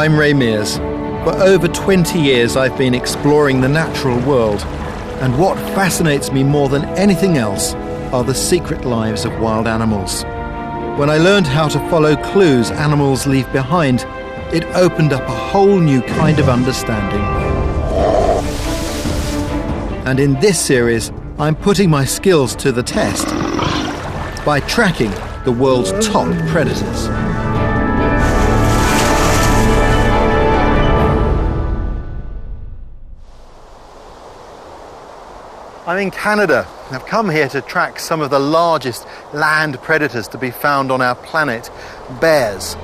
I'm Ray Mears. For over 20 years I've been exploring the natural world, and what fascinates me more than anything else are the secret lives of wild animals. When I learned how to follow clues animals leave behind, it opened up a whole new kind of understanding. And in this series, I'm putting my skills to the test by tracking the world's top predators. I'm in Canada. I've come here to track some of the largest land predators to be found on our planet, bears.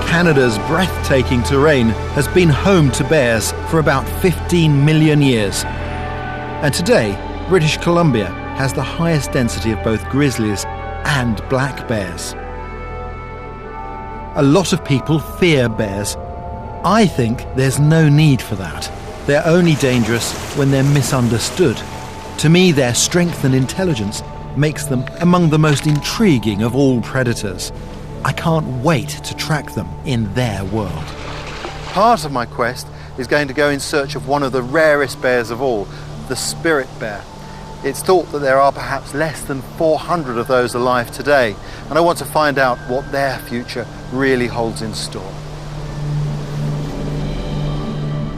Canada's breathtaking terrain has been home to bears for about 15 million years. And today, British Columbia has the highest density of both grizzlies and black bears. A lot of people fear bears. I think there's no need for that. They're only dangerous when they're misunderstood. To me, their strength and intelligence makes them among the most intriguing of all predators. I can't wait to track them in their world. Part of my quest is going to go in search of one of the rarest bears of all, the spirit bear. It's thought that there are perhaps less than 400 of those alive today, and I want to find out what their future really holds in store.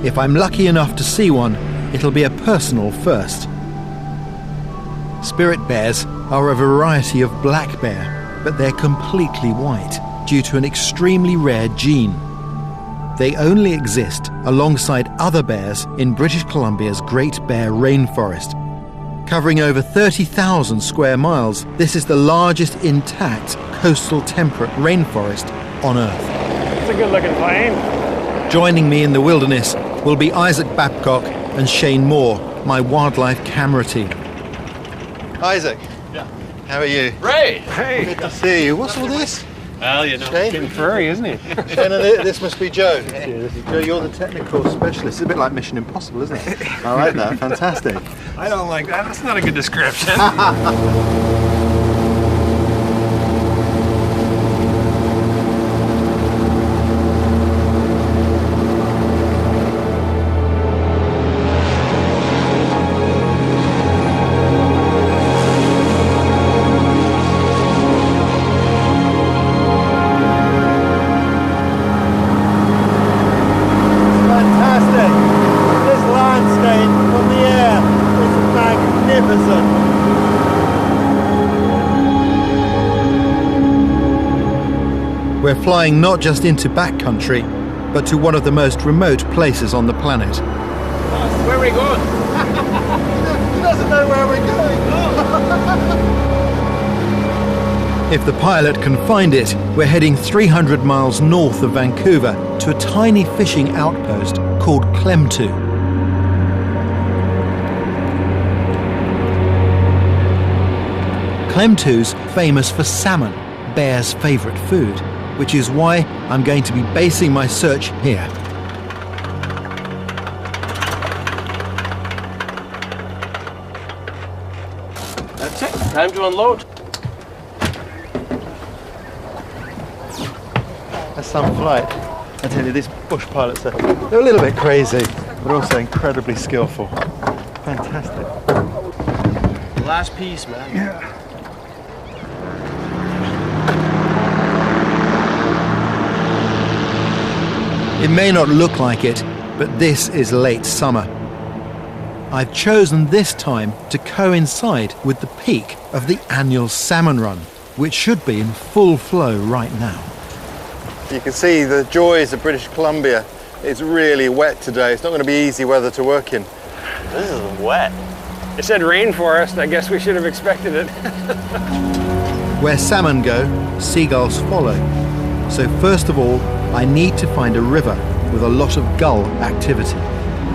If I'm lucky enough to see one, it'll be a personal first. Spirit bears are a variety of black bear, but they're completely white due to an extremely rare gene. They only exist alongside other bears in British Columbia's Great Bear Rainforest. Covering over 30,000 square miles, this is the largest intact coastal temperate rainforest on Earth. It's a good-looking plane. Joining me in the wilderness will be Isaac Babcock and Shane Moore, my wildlife camera team. Isaac. Yeah. How are you? Ray! Hey! Good to see you. What's all this? Well, you know. Shane? Getting furry, isn't he? Shane, and this must be Joe. Joe, you're the technical specialist. It's a bit like Mission Impossible, isn't it? I like that. Fantastic. I don't like that. That's not a good description. We're flying not just into backcountry, but to one of the most remote places on the planet. Where are we going? He doesn't know where we're going. If the pilot can find it, we're heading 300 miles north of Vancouver to a tiny fishing outpost called Klemtu. Klemtu's famous for salmon, bears' favourite food, which is why I'm going to be basing my search here. That's it. Time to unload. That's some flight. I tell you, these bush pilots they're a little bit crazy, but also incredibly skillful. Fantastic. Last piece, man. Yeah. It may not look like it, but this is late summer. I've chosen this time to coincide with the peak of the annual salmon run, which should be in full flow right now. You can see the joys of British Columbia. It's really wet today. It's not going to be easy weather to work in. This is wet. It said rainforest. I guess we should have expected it. Where salmon go, seagulls follow. So first of all, I need to find a river with a lot of gull activity.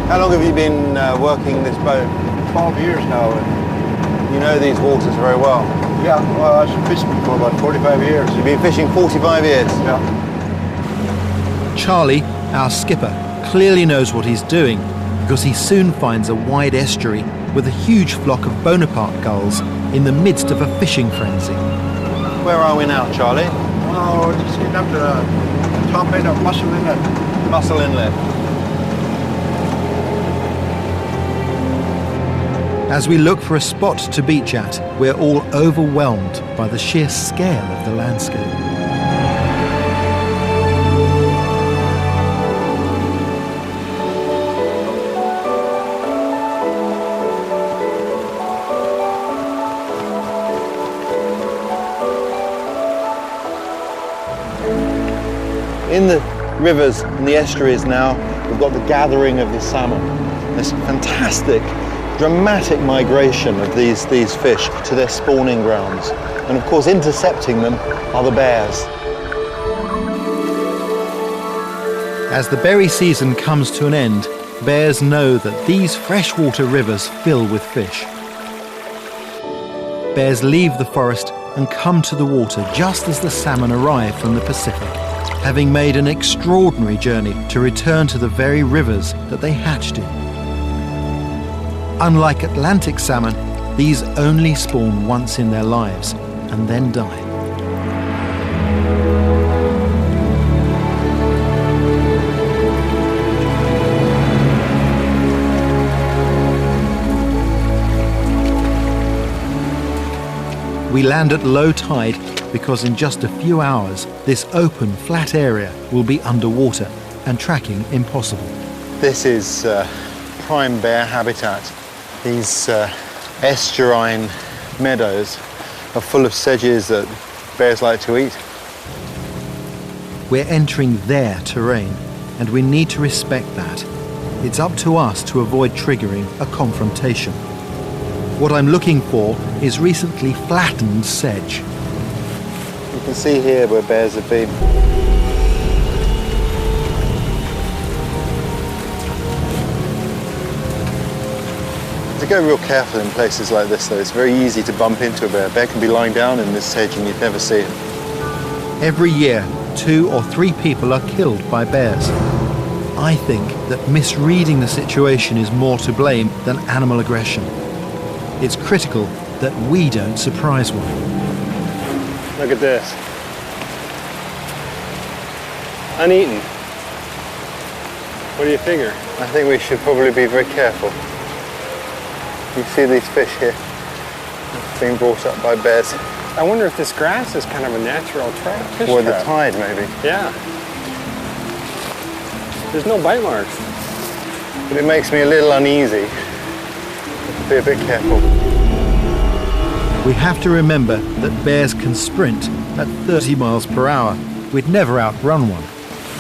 How long have you been working this boat? 12 years now. And You know these waters very well. yeah, well, I've been fishing for about 45 years. You've been fishing 45 years? Yeah. Charlie, our skipper, clearly knows what he's doing because he soon finds a wide estuary with a huge flock of Bonaparte gulls in the midst of a fishing frenzy. Where are we now, Charlie? Oh, we're just getting up to the top end of Mussel Inlet. Mussel Inlet. As we look for a spot to beach at, we're all overwhelmed by the sheer scale of the landscape. In the rivers and the estuaries now, we've got the gathering of the salmon. This fantastic, dramatic migration of these fish to their spawning grounds. And of course, intercepting them are the bears. As the berry season comes to an end, bears know that these freshwater rivers fill with fish. Bears leave the forest and come to the water just as the salmon arrive from the Pacific, having made an extraordinary journey to return to the very rivers that they hatched in. Unlike Atlantic salmon, these only spawn once in their lives and then die. We land at low tide because in just a few hours, this open, flat area will be underwater and tracking impossible. This is prime bear habitat. These estuarine meadows are full of sedges that bears like to eat. We're entering their terrain, and we need to respect that. It's up to us to avoid triggering a confrontation. What I'm looking for is recently flattened sedge. You can see here where bears have been. To go real careful in places like this though, it's very easy to bump into a bear. A bear can be lying down in this sedge and you'd never see him. Every year, 2 or 3 people are killed by bears. I think that misreading the situation is more to blame than animal aggression. It's critical that we don't surprise one. Look at this. Uneaten. What do you figure? I think we should probably be very careful. You see these fish here being brought up by bears. I wonder if this grass is kind of a natural fish Or trap. the tide maybe. Yeah. There's no bite marks. But it makes me a little uneasy. Be a bit careful. We have to remember that bears can sprint at 30 miles per hour. We'd never outrun one.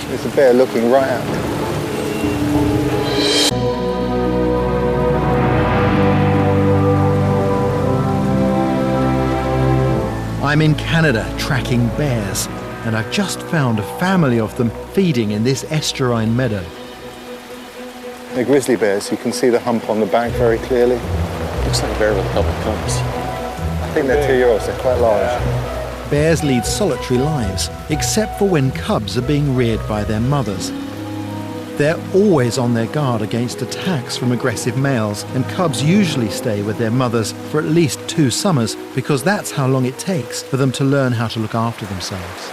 There's a bear looking right at me. I'm in Canada tracking bears, and I've just found a family of them feeding in this estuarine meadow. They're grizzly bears. You can see the hump on the back very clearly. Looks like a bear with a couple of cubs. I think they're 2-year-olds. They're quite large. Bears lead solitary lives, except for when cubs are being reared by their mothers. They're always on their guard against attacks from aggressive males, and cubs usually stay with their mothers for at least 2 summers because that's how long it takes for them to learn how to look after themselves.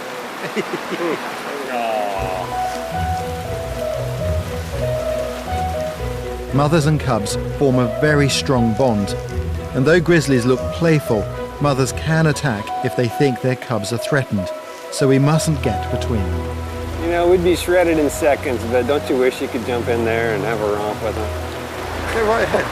Mothers and cubs form a very strong bond, and though grizzlies look playful, mothers can attack if they think their cubs are threatened, so we mustn't get between them. You know, we'd be shredded in seconds, but don't you wish you could jump in there and have a romp with them? They're right ahead.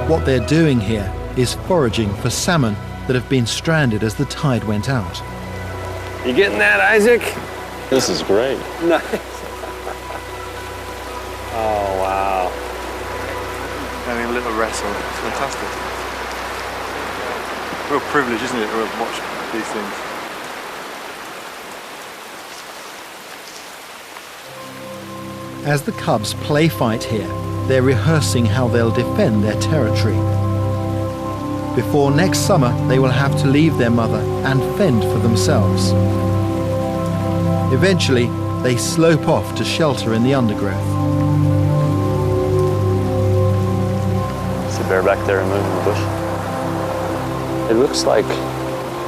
What they're doing here is foraging for salmon that have been stranded as the tide went out. You getting that, Isaac? This is great. Nice. Oh, wow. Having a little wrestle. It's fantastic. Real privilege, isn't it, to watch these things? As the cubs play fight here, they're rehearsing how they'll defend their territory. Before next summer, they will have to leave their mother and fend for themselves. Eventually, they slope off to shelter in the undergrowth. It's a bear back there moving in the bush. It looks like,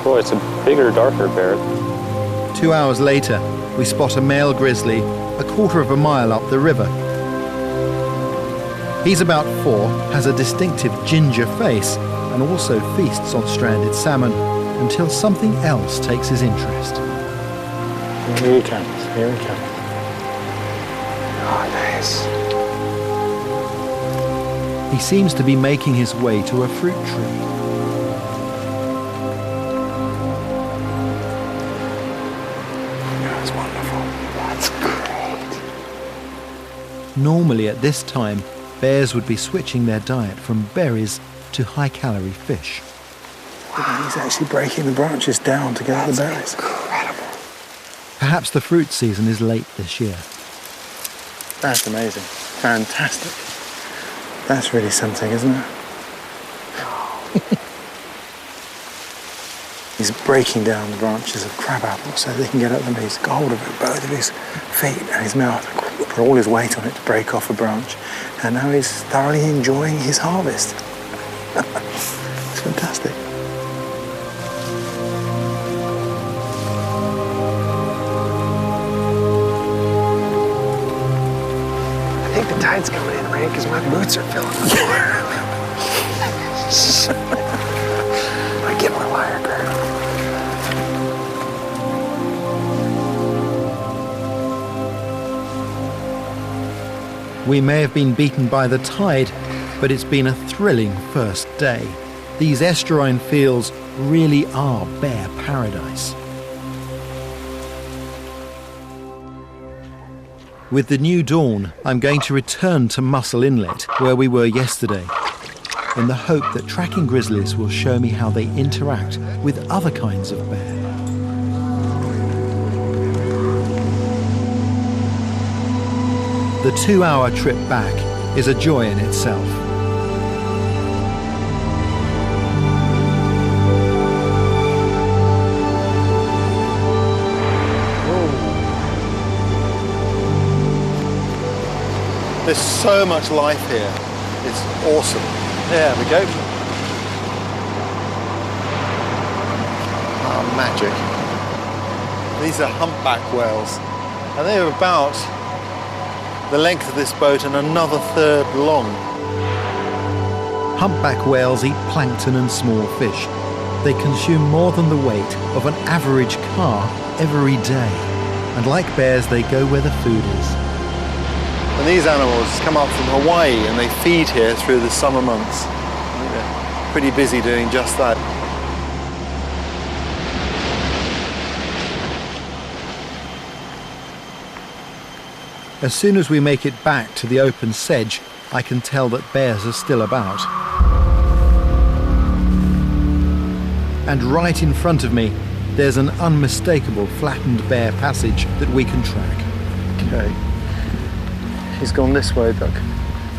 boy, it's a bigger, darker bear. 2 hours later, we spot a male grizzly a quarter of a mile up the river. He's about 4, has a distinctive ginger face, and also feasts on stranded salmon until something else takes his interest. Here he comes, here he comes. Oh, nice. He seems to be making his way to a fruit tree. That's wonderful. That's great. Normally at this time, bears would be switching their diet from berries to high-calorie fish. Wow. He's actually breaking the branches down to get at the berries. Incredible. Perhaps the fruit season is late this year. That's amazing. Fantastic. That's really something, isn't it? He's breaking down the branches of crabapple so they can get at them. He's got hold of it, both of his feet and his mouth, put all his weight on it to break off a branch. And now he's thoroughly enjoying his harvest. It's fantastic. I think the tide's coming in, Ray, because my boots are filling up. I get my wire girdle. We may have been beaten by the tide, but it's been a thrilling first day. These estuarine fields really are bear paradise. With the new dawn, I'm going to return to Mussel Inlet, where we were yesterday, in the hope that tracking grizzlies will show me how they interact with other kinds of bear. The 2-hour trip back is a joy in itself. There's so much life here. It's awesome. There we go. Oh, magic. These are humpback whales, and they're about the length of this boat and another third long. Humpback whales eat plankton and small fish. They consume more than the weight of an average car every day. And like bears, they go where the food is. And these animals come up from Hawaii and they feed here through the summer months. They're pretty busy doing just that. As soon as we make it back to the open sedge, I can tell that bears are still about. And right in front of me, there's an unmistakable flattened bear passage that we can track. Okay. He's gone this way, look.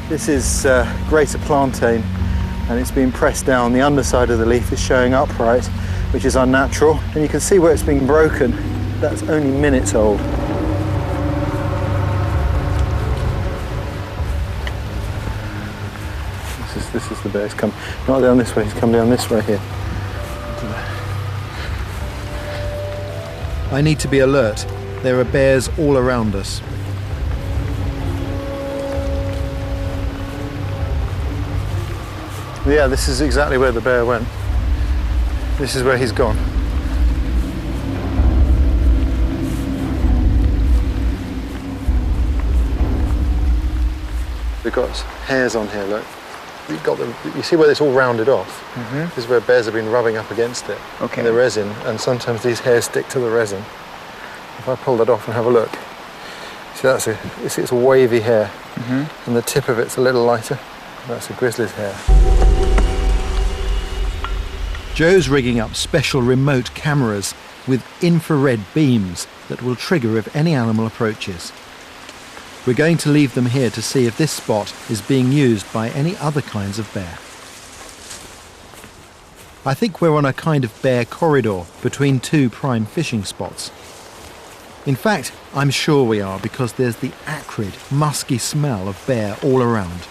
This is greater plantain, and it's been pressed down. The underside of the leaf is showing upright, which is unnatural. And you can see where it's been broken. That's only minutes old. This is the bear. He's come not down this way, he's come down this way here. I need to be alert. There are bears all around us. Yeah, this is exactly where the bear went. This is where he's gone. We've got hairs on here, look. You've got them, you see where it's all rounded off? Mm-hmm. This is where bears have been rubbing up against it. Okay. The resin, and sometimes these hairs stick to the resin. If I pull that off and have a look, see it's a wavy hair, and the tip of it's a little lighter. That's a grizzly's hair. Joe's rigging up special remote cameras with infrared beams that will trigger if any animal approaches. We're going to leave them here to see if this spot is being used by any other kinds of bear. I think we're on a kind of bear corridor between two prime fishing spots. In fact, I'm sure we are, because there's the acrid, musky smell of bear all around.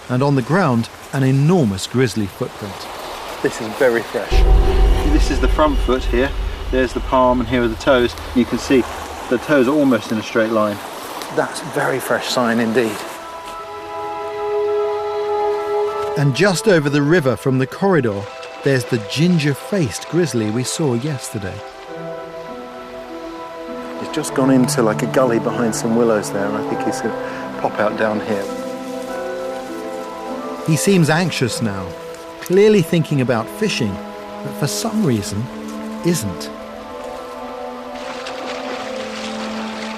And on the ground, an enormous grizzly footprint. This is very fresh. This is the front foot here. There's the palm and here are the toes. You can see the toes are almost in a straight line. That's very fresh sign indeed. And just over the river from the corridor, there's the ginger-faced grizzly we saw yesterday. He's just gone into like a gully behind some willows there, and I think he's going to pop out down here. He seems anxious now, clearly thinking about fishing, but for some reason isn't.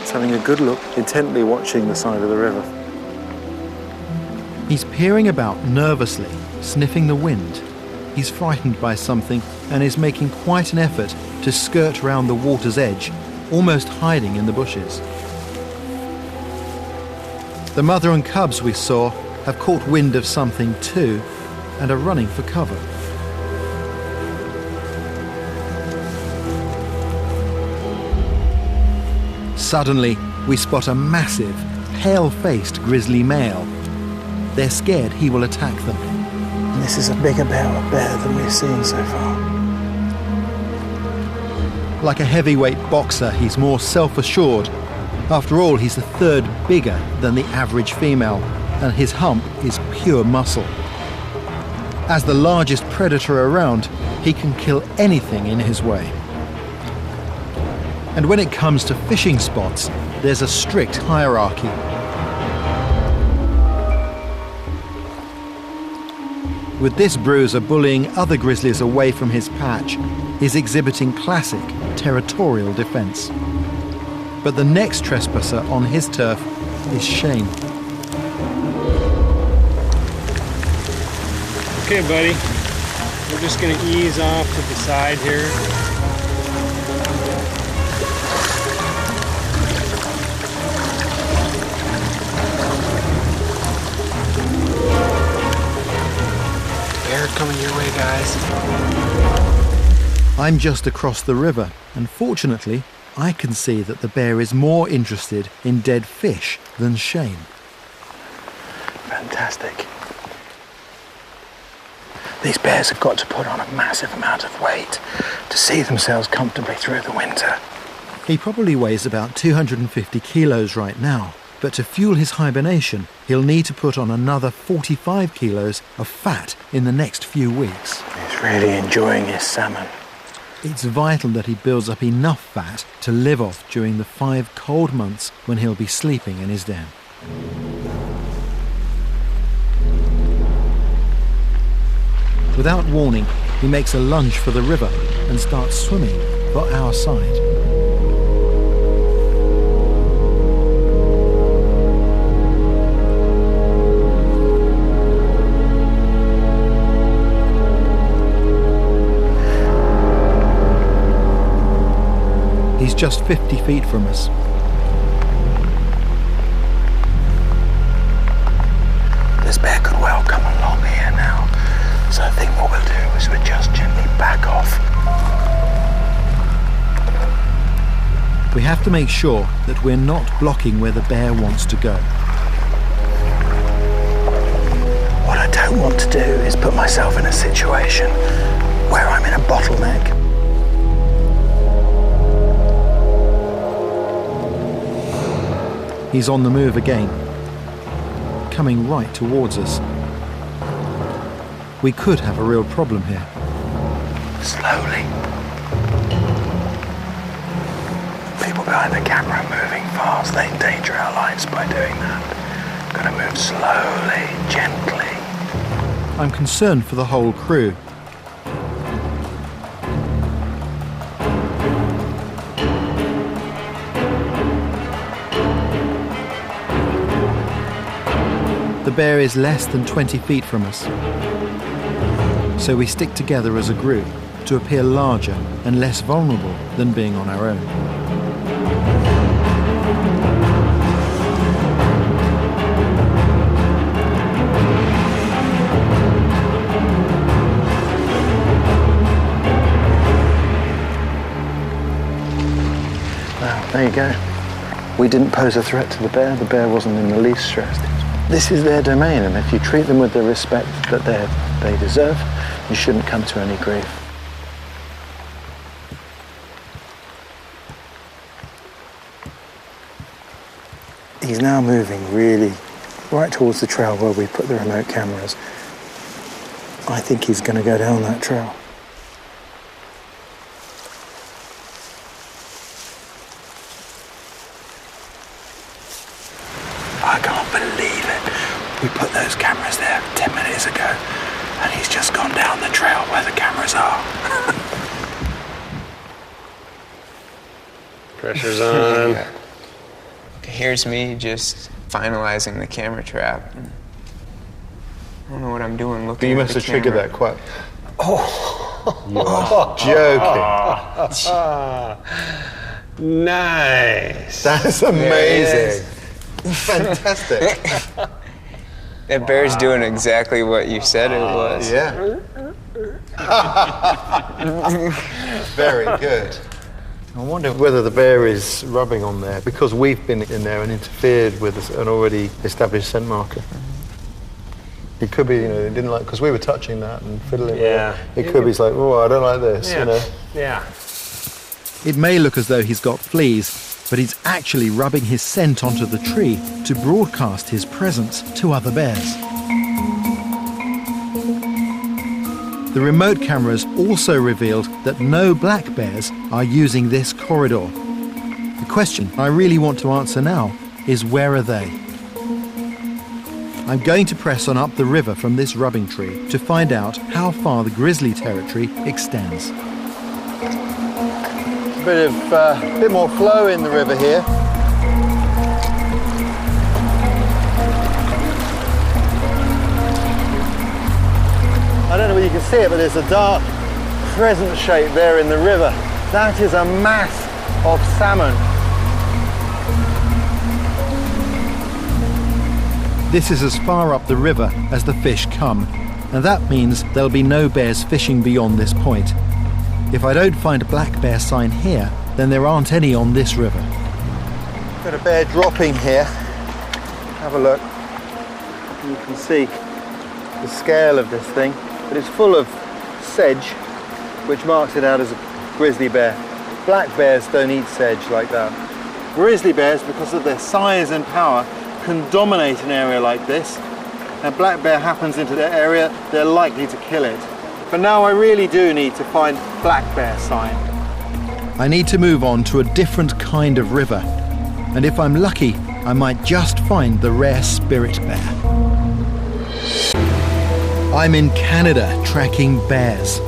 He's having a good look, intently watching the side of the river. He's peering about nervously, sniffing the wind. He's frightened by something and is making quite an effort to skirt round the water's edge, almost hiding in the bushes. The mother and cubs we saw have caught wind of something too and are running for cover. Suddenly, we spot a massive, pale-faced grizzly male. They're scared he will attack them. And this is a bigger bear than we've seen so far. Like a heavyweight boxer, he's more self-assured. After all, he's a third bigger than the average female, and his hump is pure muscle. As the largest predator around, he can kill anything in his way. And when it comes to fishing spots, there's a strict hierarchy. With this bruiser bullying other grizzlies away from his patch, he's exhibiting classic territorial defense. But the next trespasser on his turf is Shane. Okay, buddy. We're just going to ease off to the side here. Bear coming your way, guys. I'm just across the river, and fortunately, I can see that the bear is more interested in dead fish than Shane. Fantastic. These bears have got to put on a massive amount of weight to see themselves comfortably through the winter. He probably weighs about 250 kilos right now, but to fuel his hibernation, he'll need to put on another 45 kilos of fat in the next few weeks. He's really enjoying his salmon. It's vital that he builds up enough fat to live off during the 5 cold months when he'll be sleeping in his den. Without warning, he makes a lunge for the river and starts swimming for our side. He's just 50 feet from us. This bear could well come along here now. So I think what we'll do is we'll just gently back off. We have to make sure that we're not blocking where the bear wants to go. What I don't want to do is put myself in a situation where I'm in a bottleneck. He's on the move again, coming right towards us. We could have a real problem here. Slowly. People behind the camera are moving fast. They endanger our lives by doing that. Gotta move slowly, gently. I'm concerned for the whole crew. The bear is less than 20 feet from us. So we stick together as a group to appear larger and less vulnerable than being on our own. There you go. We didn't pose a threat to the bear wasn't in the least stressed. This is their domain, and if you treat them with the respect that they deserve, you shouldn't come to any grief. He's now moving really right towards the trail where we put the remote cameras. I think he's going to go down that trail. I can't believe it. We put those cameras there 10 minutes ago, and he's just gone down the trail where the cameras are. Pressure's on. Here's me just finalizing the camera trap. I don't know what I'm doing looking at the camera. You must have triggered that quite... Oh, joking. Nice. That's amazing. Fantastic. That bear's doing exactly what you said it was. Yeah. Very good. I wonder whether the bear is rubbing on there because we've been in there and interfered with an already established scent marker. It could be, you know, they didn't like, because we were touching that and fiddling with it. It could be like, oh, I don't like this, you know. Yeah. It may look as though he's got fleas, but he's actually rubbing his scent onto the tree to broadcast his presence to other bears. The remote cameras also revealed that no black bears are using this corridor. The question I really want to answer now is, where are they? I'm going to press on up the river from this rubbing tree to find out how far the grizzly territory extends. A bit more flow in the river here. I don't know whether you can see it, but there's a dark crescent shape there in the river. That is a mass of salmon. This is as far up the river as the fish come, and that means there'll be no bears fishing beyond this point. If I don't find a black bear sign here, then there aren't any on this river. Got a bear dropping here. Have a look. You can see the scale of this thing, but it's full of sedge, which marks it out as a grizzly bear. Black bears don't eat sedge like that. Grizzly bears, because of their size and power, can dominate an area like this. And black bear happens into their area, they're likely to kill it. But now I really do need to find black bear sign. I need to move on to a different kind of river, and if I'm lucky, I might just find the rare spirit bear. I'm in Canada tracking bears.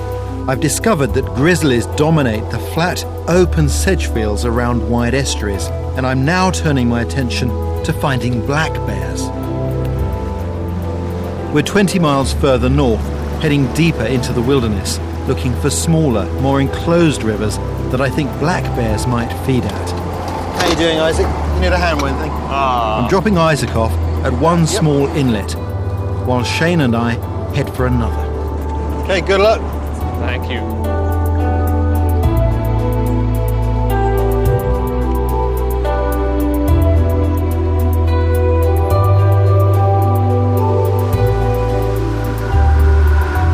I've discovered that grizzlies dominate the flat, open sedge fields around wide estuaries, and I'm now turning my attention to finding black bears. We're 20 miles further north, heading deeper into the wilderness, looking for smaller, more enclosed rivers that I think black bears might feed at. How you doing, Isaac? You need a hand with anything? I'm dropping Isaac off at one small inlet, while Shane and I head for another. Okay, good luck. Thank you.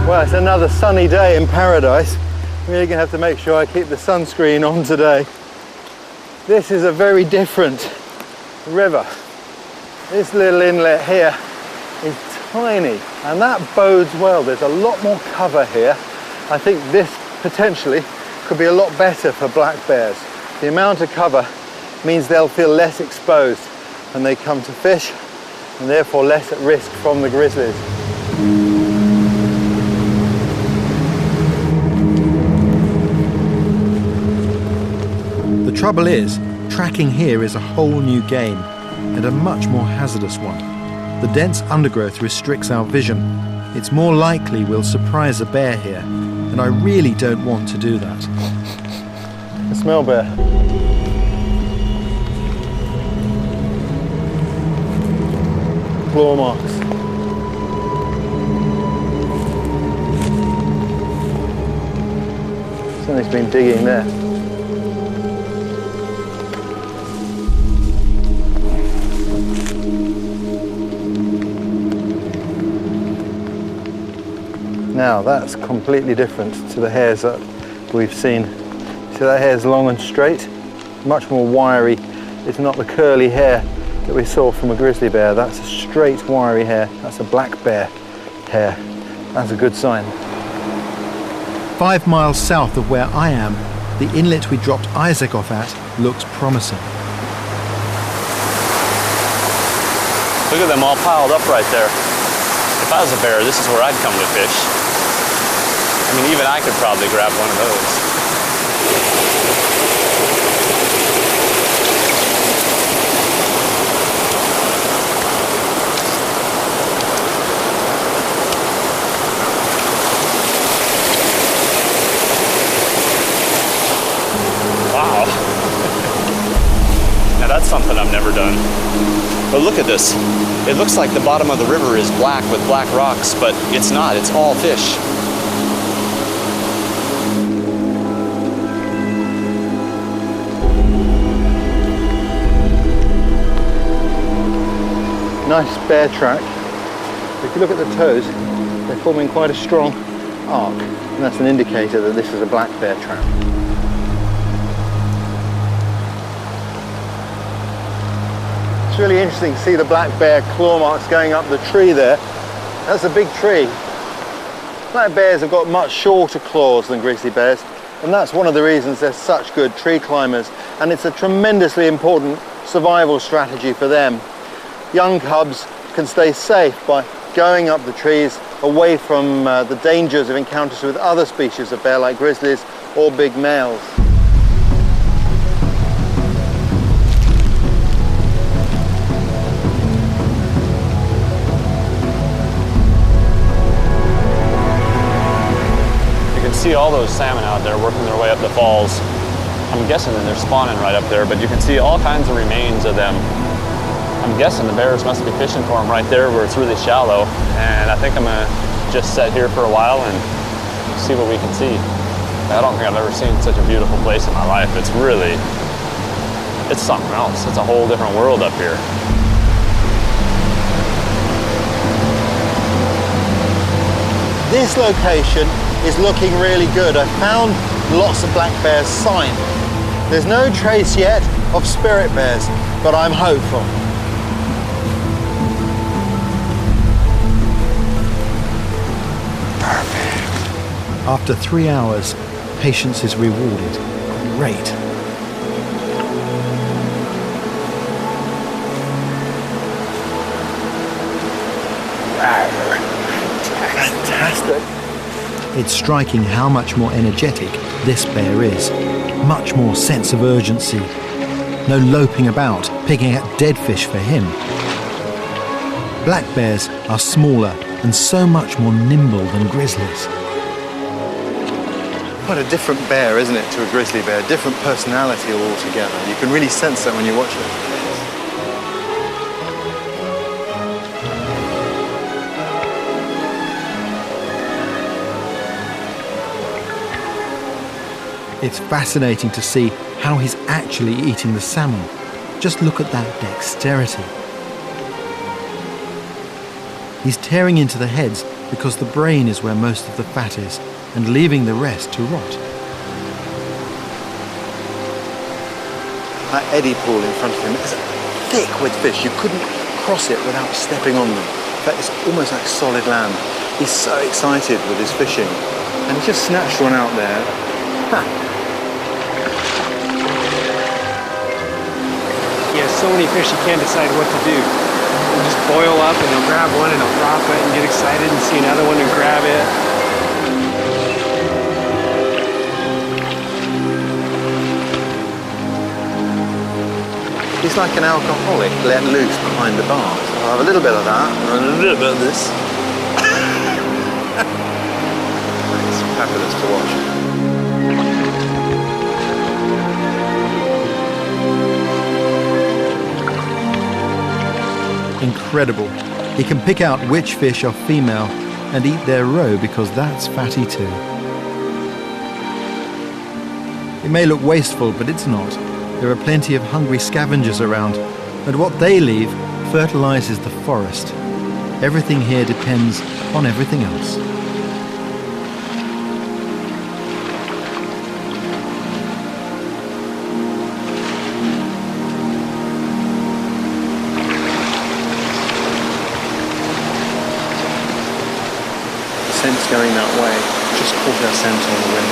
Well, it's another sunny day in paradise. I'm really going to have to make sure I keep the sunscreen on today. This is a very different river. This little inlet here is tiny, and that bodes well. There's a lot more cover here. I think this potentially could be a lot better for black bears. The amount of cover means they'll feel less exposed when they come to fish, and therefore less at risk from the grizzlies. The trouble is, tracking here is a whole new game, and a much more hazardous one. The dense undergrowth restricts our vision. It's more likely we'll surprise a bear here, and I really don't want to do that. I smell bear. Claw marks. Something's been digging there. Now that's completely different to the hairs that we've seen. See, that hair's long and straight, much more wiry. It's not the curly hair that we saw from a grizzly bear. That's a straight, wiry hair. That's a black bear hair. That's a good sign. 5 miles south of where I am, the inlet we dropped Isaac off at looks promising. Look at them all piled up right there. If I was a bear, this is where I'd come to fish. I mean, even I could probably grab one of those. Wow. Now that's something I've never done. But look at this. It looks like the bottom of the river is black with black rocks, but it's not. It's all fish. Nice bear track. If you look at the toes, they're forming quite a strong arc, and that's an indicator that this is a black bear trap. It's really interesting to see the black bear claw marks going up the tree there. That's a big tree. Black bears have got much shorter claws than grizzly bears, and that's one of the reasons they're such good tree climbers, and it's a tremendously important survival strategy for them. Young cubs can stay safe by going up the trees away from the dangers of encounters with other species of bear like grizzlies or big males. You can see all those salmon out there working their way up the falls. I'm guessing that they're spawning right up there, but you can see all kinds of remains of them. I'm guessing the bears must be fishing for them right there where it's really shallow, and I think I'm gonna just sit here for a while and see what we can see. I don't think I've ever seen such a beautiful place in my life. It's something else. It's a whole different world up here. This location is looking really good. I found lots of black bears sign. There's no trace yet of spirit bears, but I'm hopeful. After 3 hours, patience is rewarded. Great. Fantastic. It's striking how much more energetic this bear is. Much more sense of urgency. No loping about, picking at dead fish for him. Black bears are smaller and so much more nimble than grizzlies. Quite a different bear, isn't it, to a grizzly bear? Different personality altogether. You can really sense that when you watch it. It's fascinating to see how he's actually eating the salmon. Just look at that dexterity. He's tearing into the heads because the brain is where most of the fat is, and leaving the rest to rot. That eddy pool in front of him is thick with fish. You couldn't cross it without stepping on them. In fact, it's almost like solid land. He's so excited with his fishing, and he just snatched one out there. He has so many fish he can't decide what to do. He'll just boil up and he'll grab one and he'll drop it and get excited and see another one and grab it. He's like an alcoholic let loose behind the bar. So I'll have a little bit of that and a little bit of this. It's fabulous to watch. Incredible. He can pick out which fish are female and eat their roe because that's fatty too. It may look wasteful, but it's not. There are plenty of hungry scavengers around, and what they leave fertilizes the forest. Everything here depends on everything else. scent's going that way. Just caught our scent on the wind.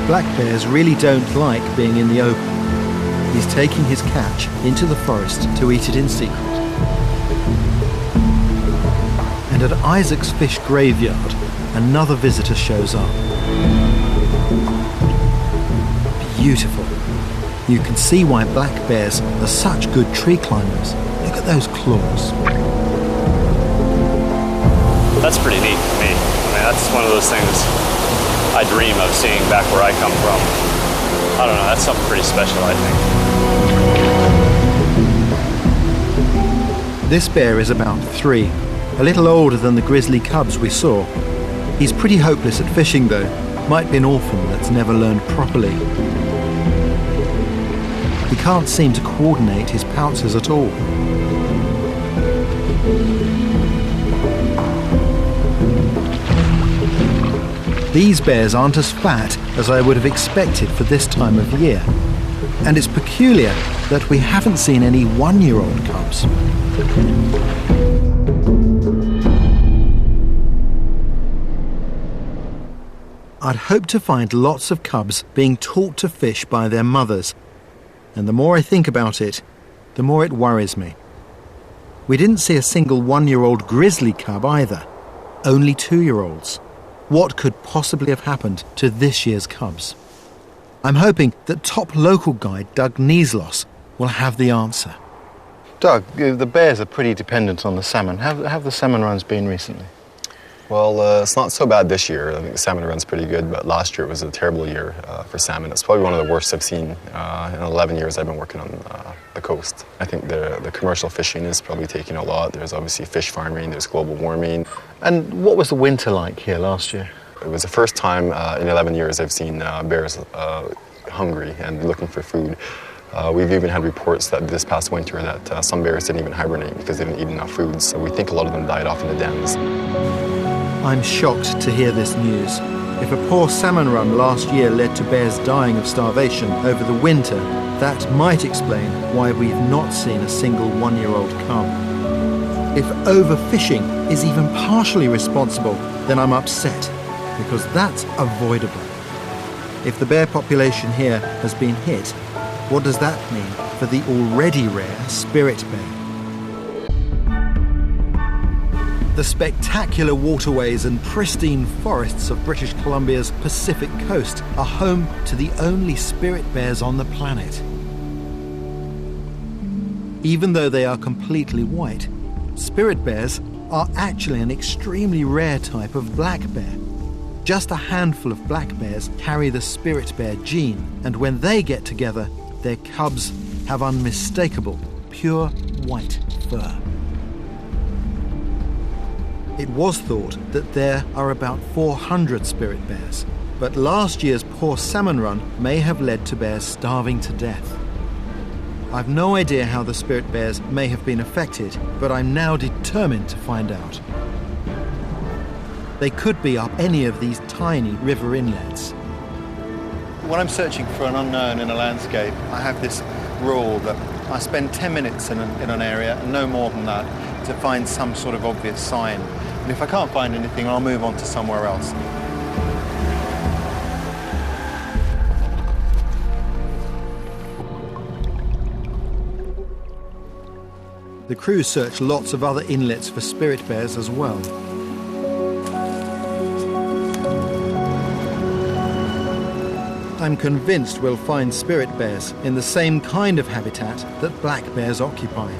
Black bears really don't like being in the open. He's taking his catch into the forest to eat it in secret. And at Isaac's fish graveyard, another visitor shows up. Beautiful. You can see why black bears are such good tree climbers. Look at those claws. That's pretty neat for me. I mean, that's one of those things I dream of seeing back where I come from. I don't know, that's something pretty special, I think. This bear is about 3, a little older than the grizzly cubs we saw. He's pretty hopeless at fishing though. Might be an orphan that's never learned properly. He can't seem to coordinate his pounces at all. These bears aren't as fat as I would have expected for this time of year. And it's peculiar that we haven't seen any 1-year-old cubs. I'd hoped to find lots of cubs being taught to fish by their mothers. And the more I think about it, the more it worries me. We didn't see a single 1-year-old grizzly cub either, only 2-year-olds. What could possibly have happened to this year's cubs? I'm hoping that top local guide Doug Nieslos will have the answer. Doug, the bears are pretty dependent on the salmon. How have the salmon runs been recently? Well, it's not so bad this year. I think the salmon run's pretty good, but last year was a terrible year for salmon. It's probably one of the worst I've seen in 11 years I've been working on the coast. I think the commercial fishing is probably taking a lot. There's obviously fish farming, there's global warming. And what was the winter like here last year? It was the first time in 11 years I've seen bears hungry and looking for food. We've even had reports that this past winter that some bears didn't even hibernate because they didn't eat enough food. So we think a lot of them died off in the dens. I'm shocked to hear this news. If a poor salmon run last year led to bears dying of starvation over the winter, that might explain why we've not seen a single 1-year-old cub. If overfishing is even partially responsible, then I'm upset, because that's avoidable. If the bear population here has been hit, what does that mean for the already rare spirit bear? The spectacular waterways and pristine forests of British Columbia's Pacific coast are home to the only spirit bears on the planet. Even though they are completely white, spirit bears are actually an extremely rare type of black bear. Just a handful of black bears carry the spirit bear gene, and when they get together, their cubs have unmistakable, pure white fur. It was thought that there are about 400 spirit bears, but last year's poor salmon run may have led to bears starving to death. I've no idea how the spirit bears may have been affected, but I'm now determined to find out. They could be up any of these tiny river inlets. When I'm searching for an unknown in a landscape, I have this rule that I spend 10 minutes in an area, and no more than that, to find some sort of obvious sign. And if I can't find anything, I'll move on to somewhere else. The crew search lots of other inlets for spirit bears as well. I'm convinced we'll find spirit bears in the same kind of habitat that black bears occupy.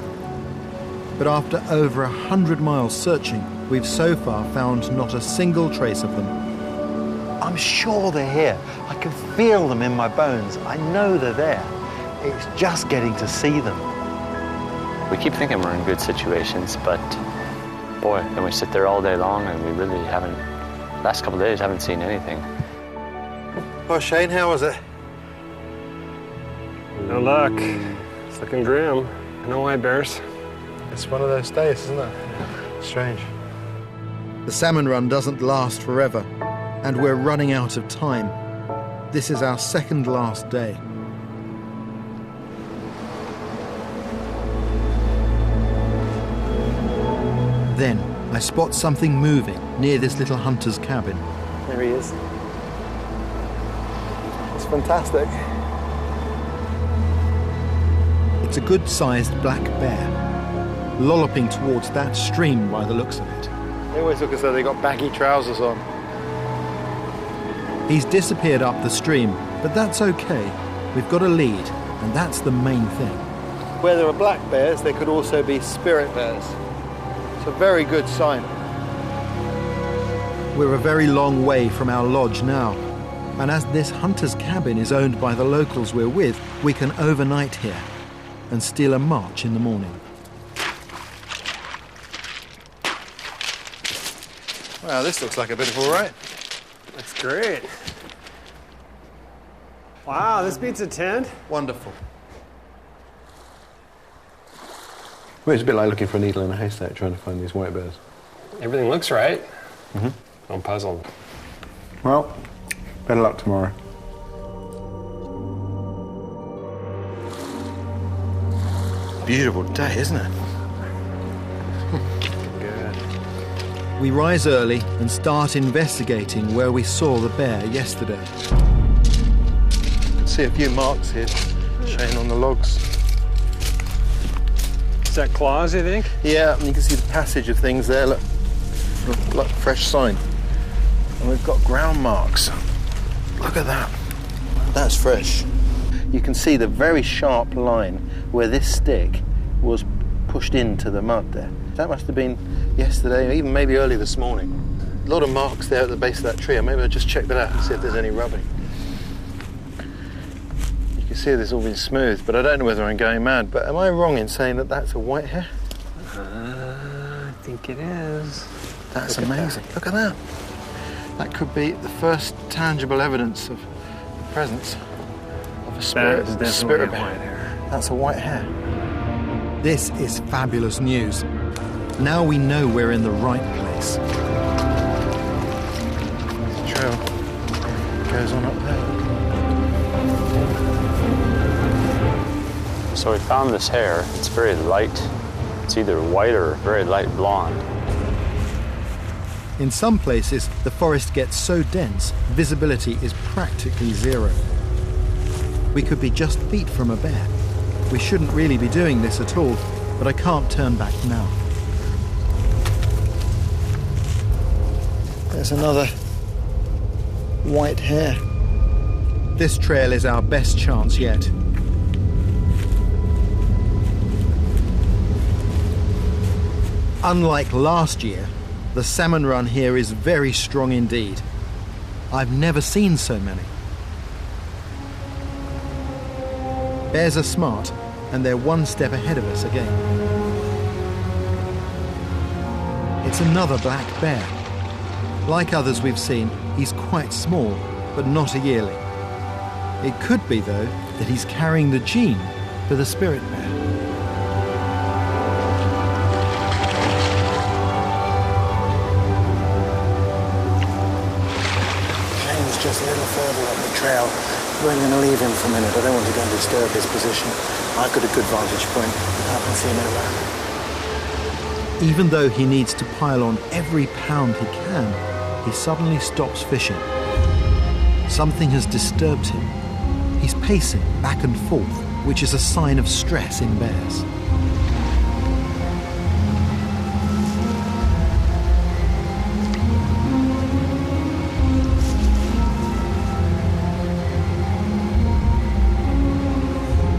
But after over 100 miles searching, we've so far found not a single trace of them. I'm sure they're here. I can feel them in my bones. I know they're there. It's just getting to see them. We keep thinking we're in good situations, but boy, then we sit there all day long and we really haven't, last couple of days, haven't seen anything. Well, Shane, how was it? No luck. It's looking grim. No white bears. It's one of those days, isn't it? Strange. The salmon run doesn't last forever, and we're running out of time. This is our second last day. Then I spot something moving near this little hunter's cabin. There he is. It's fantastic. It's a good-sized black bear, lolloping towards that stream by the looks of it. They always look as though they got baggy trousers on. He's disappeared up the stream, but that's okay. We've got a lead, and that's the main thing. Where there are black bears, there could also be spirit bears. It's a very good sign. We're a very long way from our lodge now, and as this hunter's cabin is owned by the locals we're with, we can overnight here and steal a march in the morning. Wow, this looks like a bit of all right. That's great. Wow, this beats a tent. Wonderful. Well, it's a bit like looking for a needle in a haystack trying to find these white bears. Everything looks right. I'm puzzled. Well, better luck tomorrow. Beautiful day, isn't it? Good. We rise early and start investigating where we saw the bear yesterday. You can see a few marks here showing on the logs. Is that claws, you think? Yeah, and you can see the passage of things there. Look, look, fresh sign. And we've got ground marks. Look at that. That's fresh. You can see the very sharp line where this stick was pushed into the mud there. That must have been yesterday, or even maybe early this morning. A lot of marks there at the base of that tree. Maybe I'll just check that out and see if there's any rubbing. You can see this all been smooth, but I don't know whether I'm going mad. But am I wrong in saying that that's a white hare? I think it is. That's amazing. Look at that. That could be the first tangible evidence of the presence of a spirit, That is spirit definitely a bear. white hare. That's a white hare. This is fabulous news. Now we know we're in the right place. The trail goes on up there. So we found this hare. It's very light. It's either white or very light blonde. In some places, the forest gets so dense, visibility is practically zero. We could be just feet from a bear. We shouldn't really be doing this at all, but I can't turn back now. There's another white hare. This trail is our best chance yet. Unlike last year, the salmon run here is very strong indeed. I've never seen so many. Bears are smart, and they're one step ahead of us again. It's another black bear. Like others we've seen, he's quite small, but not a yearling. It could be, though, that he's carrying the gene for the spirit bear. James just a little further up the trail. We're going to leave him for a minute. I don't want to go and disturb his position. I've got a good vantage point. I can see him around. Even though he needs to pile on every pound he can, he suddenly stops fishing. Something has disturbed him. He's pacing back and forth, which is a sign of stress in bears.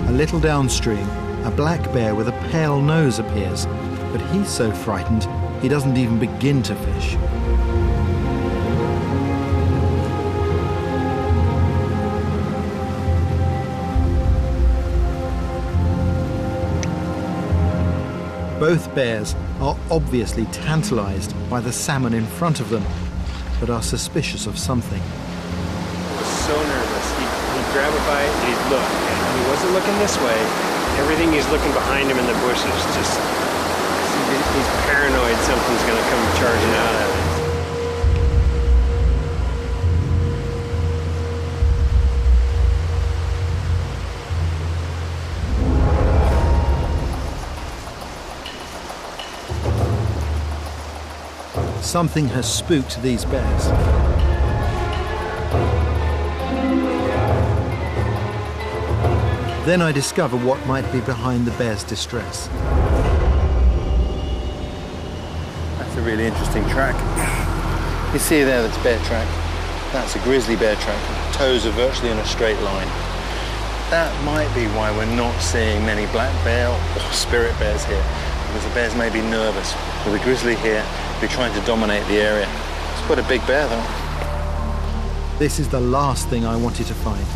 A little downstream, a black bear with a pale nose appears, but he's so frightened he doesn't even begin to fish. Both bears are obviously tantalized by the salmon in front of them, but are suspicious of something. He was so nervous. He'd grab a bite and he'd look. And he wasn't looking this way. Everything he's looking behind him in the bushes. Just, he's paranoid something's going to come charging out at him. Something has spooked these bears. Then I discover what might be behind the bear's distress. That's a really interesting track. You see there, that's bear track. That's a grizzly bear track. Toes are virtually in a straight line. That might be why we're not seeing many black bear or spirit bears here, because the bears may be nervous. With the grizzly here, be trying to dominate the area. It's quite a big bear, though. This is the last thing I wanted to find.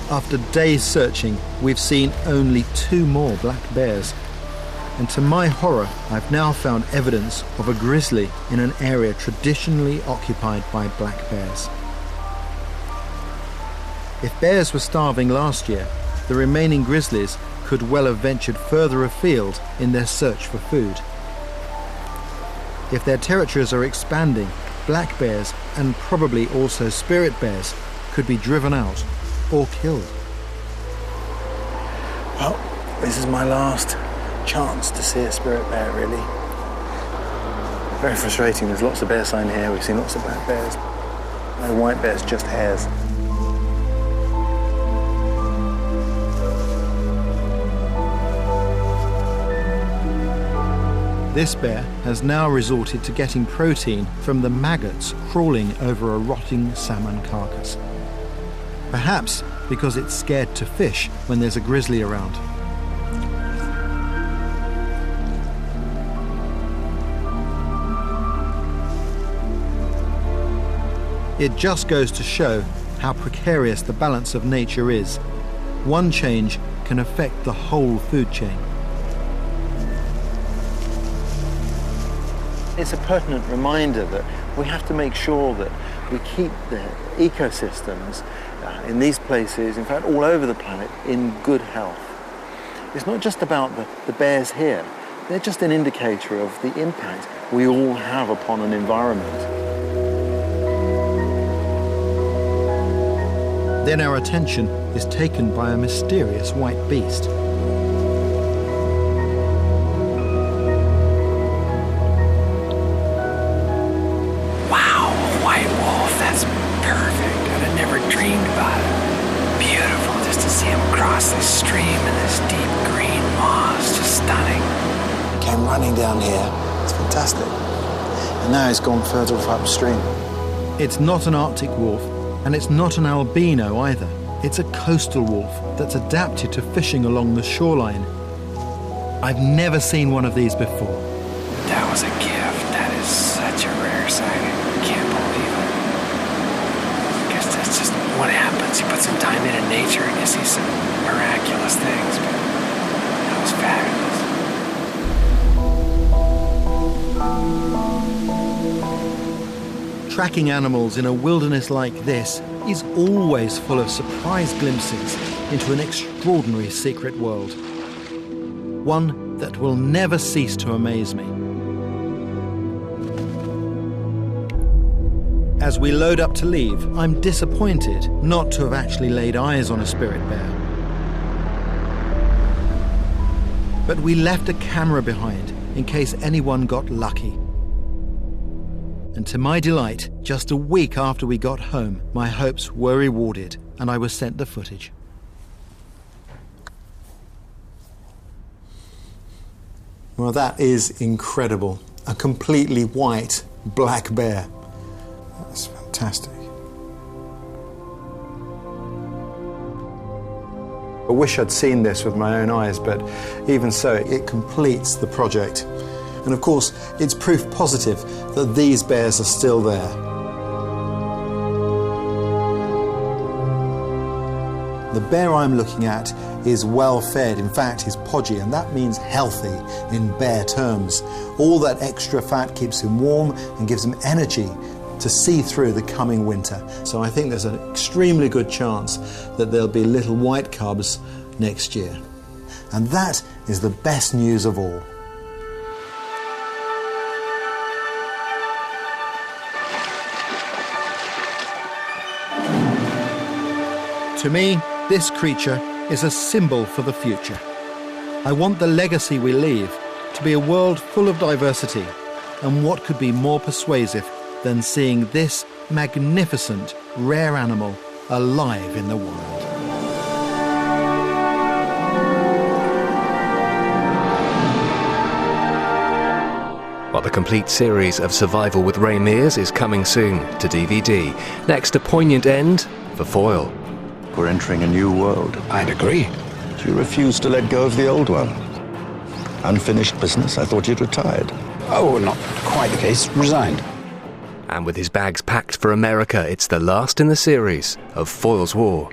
After days searching, we've seen only 2 more black bears. And to my horror, I've now found evidence of a grizzly in an area traditionally occupied by black bears. If bears were starving last year, the remaining grizzlies could well have ventured further afield in their search for food. If their territories are expanding, black bears, and probably also spirit bears, could be driven out or killed. Well, this is my last chance to see a spirit bear, really. Very frustrating. There's lots of bear sign here. We've seen lots of black bears. No white bears, just hares. This bear has now resorted to getting protein from the maggots crawling over a rotting salmon carcass. Perhaps because it's scared to fish when there's a grizzly around. It just goes to show how precarious the balance of nature is. One change can affect the whole food chain. It's a pertinent reminder that we have to make sure that we keep the ecosystems in these places, in fact all over the planet, in good health. It's not just about the bears here. They're just an indicator of the impact we all have upon an environment. Then our attention is taken by a mysterious white beast. This stream and this deep green moss, just stunning. Came running down here. It's fantastic. And now he's gone further upstream. It's not an Arctic wolf, and it's not an albino either. It's a coastal wolf that's adapted to fishing along the shoreline. I've never seen one of these before. That was a gift. That is such a rare sighting. I can't believe it. I guess that's just what happens. You put some time into nature and you see some miraculous things, but that was fabulous. Tracking animals in a wilderness like this is always full of surprise glimpses into an extraordinary secret world. One that will never cease to amaze me. As we load up to leave, I'm disappointed not to have actually laid eyes on a spirit bear. But we left a camera behind in case anyone got lucky. And to my delight, just a week after we got home, my hopes were rewarded and I was sent the footage. Well, that is incredible. A completely white black bear. That's fantastic. I wish I'd seen this with my own eyes, but even so, it completes the project. And of course, it's proof positive that these bears are still there. The bear I'm looking at is well fed. In fact, he's podgy, and that means healthy in bear terms. All that extra fat keeps him warm and gives him energy to see through the coming winter. So I think there's an extremely good chance that there'll be little white cubs next year. And that is the best news of all. To me, this creature is a symbol for the future. I want the legacy we leave to be a world full of diversity, And what could be more persuasive than seeing this magnificent, rare animal alive in the wild? Well, the complete series of Survival with Ray Mears is coming soon to DVD. Next, a poignant end for foil. We're entering a new world. I'd agree. Do you refuse to let go of the old one? Unfinished business? I thought you'd retired. Oh, not quite the case. Resigned. And with his bags packed for America, it's the last in the series of Foyle's War.